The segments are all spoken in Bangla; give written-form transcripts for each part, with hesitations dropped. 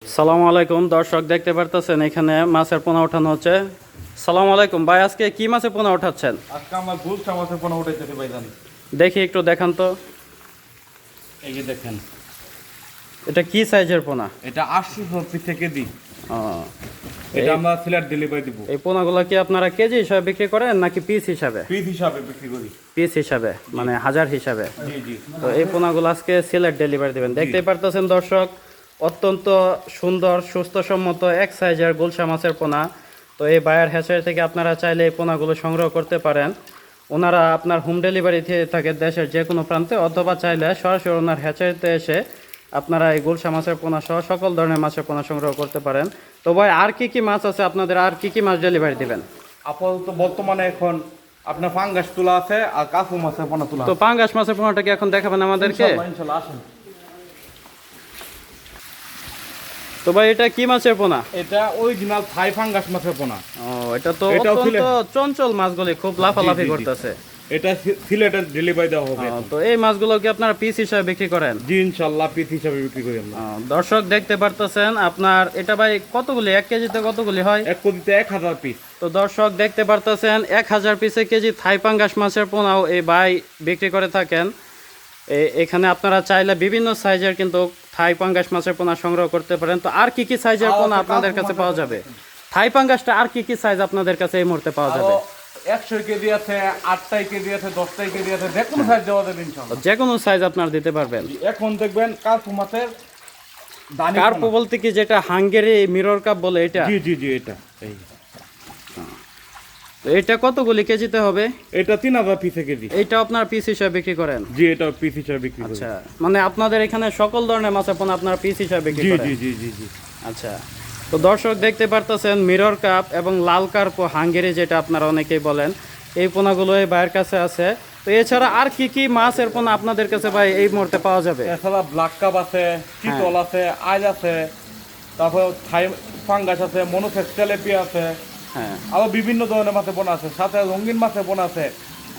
সালামু আলাইকুম দর্শক, দেখতে পারতেছেন এখানে মাছের পোনা ওঠানো হচ্ছে। সালামু আলাইকুম ভাই, আজকে কি মাছের পোনা ওঠাচ্ছেন? আজকে আমরা গুলশা মাছের পোনা উঠাইতেছি ভাইজান। দেখি একটু দেখান তো। এই যে দেখেন, এটা কি সাইজের পোনা? এটা 800 থেকে দিই। ও, এটা আমরা সিলেট ডেলিভারি দিব। এই পোনাগুলো কি আপনারা কেজি হিসাবে বিক্রি করেন নাকি পিস হিসাবে? পিস হিসাবে বিক্রি করি। পিস হিসাবে মানে হাজার হিসাবে। জি জি। তো এই পোনাগুলো আজকে সিলেট ডেলিভারি দিবেন। দেখতেই পারতেছেন দর্শক, অত্যন্ত সুন্দর সুস্থসম্মত এক সাইজের গুলশা মাছের পোনা। তো এই বায়ার হ্যাচারি থেকে আপনারা চাইলে এই পোনাগুলো সংগ্রহ করতে পারেন। ওনারা আপনার হোম ডেলিভারি দিয়ে থাকে দেশের যে কোনো প্রান্তে, অথবা চাইলে সরাসরি ওনার হ্যাচারিতে এসে আপনারা এই গুলশা মাছের পোনা সহ সকল ধরনের মাছের পোনা সংগ্রহ করতে পারেন। তো ভাই, আর কি কি মাছ আছে আপনাদের? আর কি কি মাছ ডেলিভারি দিবেন? আপাতত বর্তমানে এখন আপনার ফাঙ্গাস তোলা আছে আর কাকু মাছের পোনা তোলা তো পাঙ্গাস মাছের পোনাটা কি এখন দেখাবেন আমাদেরকে? ইনশাআল্লাহ আসেন। তো ভাই, এটা কি মাছের পোনা? এটা অরিজিনাল থাই ফাঙ্গাস মাছের পোনা। ও, এটা তো এটাও অত্যন্ত চঞ্চল মাছগুলি খুব লাফালাফি জি, জি, জি। করতেছে। এটা সিলেটের ডেলিভারি দেওয়া হবে। তো এই মাছগুলো কি আপনারা পিস হিসাবে বিক্রি করেন? জি ইনশাআল্লাহ পিস হিসাবে বিক্রি করি আমরা। দর্শক দেখতে পারতেছেন আপনার এটা ভাই কতগুলি, 1 কেজিতে কতগুলি হয়? এক কেজিতে 1000 পিস। তো দর্শক দেখতে পারতেছেন 1000 পিসে কেজি থাই পাঙ্গাস মাছের পোনাও এই ভাই বিক্রি করে থাকেন। এখানে আপনারা চাইলে বিভিন্ন সাইজের কিন্তু থাই পাঙ্গাস মাছের পোনা সংগ্রহ করতে পারেন। তো আর কি কি সাইজের পোনা আপনাদের কাছে পাওয়া যাবে? থাই পাঙ্গাসটা আর কি কি সাইজ আপনাদের কাছে এই মুহূর্তে পাওয়া যাবে? 100 কেজি আছে, 8 কেজি আছে, 10 কেজি আছে, যে কোনো সাইজ দেওয়া যাবে ইনশাআল্লাহ। যে কোনো সাইজ আপনারা দিতে পারবেন। এখন দেখবেন কাকু মাছের দানি কার্প বলতে কি যেটা হাঙ্গেরি মিরর কাপ বলে এটা? জি জি জি, এটা এই তো এটা কতগুলি কেজিতে হবে? এটা 3000 পিসে কেজি। এইটা আপনার পিস হিসাবে বিক্রি করেন? জি, এটা পিস হিসাবে বিক্রি করি। আচ্ছা, মানে আপনাদের এখানে সকল ধরনের মাছের পোনা আপনারা পিস হিসাবে বিক্রি জি করেন? জি জি জি জি। আচ্ছা, তো দর্শক দেখতে পারতেছেন মিরর কাপ এবং লাল কার্প হাঙ্গেরি যেটা আপনারা অনেকেই বলেন, এই পোনাগুলো এই ভাইয়ের কাছে আছে। তো এছাড়া আর কি কি মাছের পোনা আপনাদের কাছে ভাই এই মুহূর্তে পাওয়া যাবে? এছাড়া ব্ল্যাক কাপ আছে, চিতল আছে, আইজ আছে, তারপর থাই ফাঙ্গাস আছে, মনোফেক্স তেলেপি আছে, হ্যাঁ, আবার বিভিন্ন ধরনের মাছের পোনা আছে, সাথে রঙিন মাছের পোনা আছে,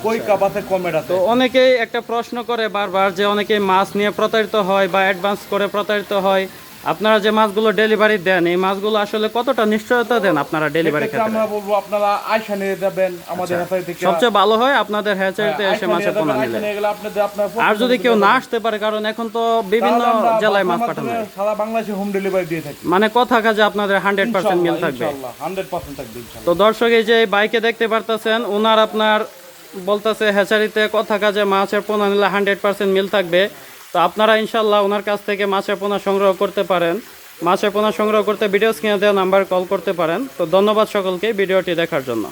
কই কাপ আছে, কমেট আছে। তো অনেকেই একটা প্রশ্ন করে বারবার যে অনেকেই মাছ নিয়ে প্রতারিত হয় বা অ্যাডভান্স করে প্রতারিত হয়। আপনারা যে মাছগুলো ডেলিভারি দেন, এই মাছগুলো আসলে কতটা নিশ্চয়তা দেন আপনারা ডেলিভারি এক্ষেত্রে ক্ষেত্রে? আমরা বলবো আপনারা আয়সা নিয়ে যাবেন আমাদের হ্যাচারি থেকে। সবচেয়ে ভালো হয় আপনাদের হ্যাচারিতে এসে মাছের পোনা নিলে। আয়সা নিয়ে গেলে আপনাদের আপনার আর যদি কেউ না আসতে পারে, কারণ এখন তো বিভিন্ন জেলায় মাছ পাঠানো হয়, সারা বাংলাদেশে হোম ডেলিভারি দিয়ে থাকি। মানে কথা কাজে আপনাদের 100% মিল থাকবে। ইনশাআল্লাহ 100% থাকবে ইনশাআল্লাহ। তো দর্শক এই যে বাইকে দেখতে পারতেছেন, ওনার আপনার বলতেছে হ্যাচারিতে কথা কাজে মাছের পোনা নিলে 100% মিল থাকবে। তো আপনারা ইনশাল্লাহ ওনার কাছ থেকে মাছের পোনা সংগ্রহ করতে পারেন। মাছের পোনা সংগ্রহ করতে ভিডিও স্ক্রিনে দেওয়া নাম্বার কল করতে পারেন। তো ধন্যবাদ সকলকে ভিডিওটি দেখার জন্য।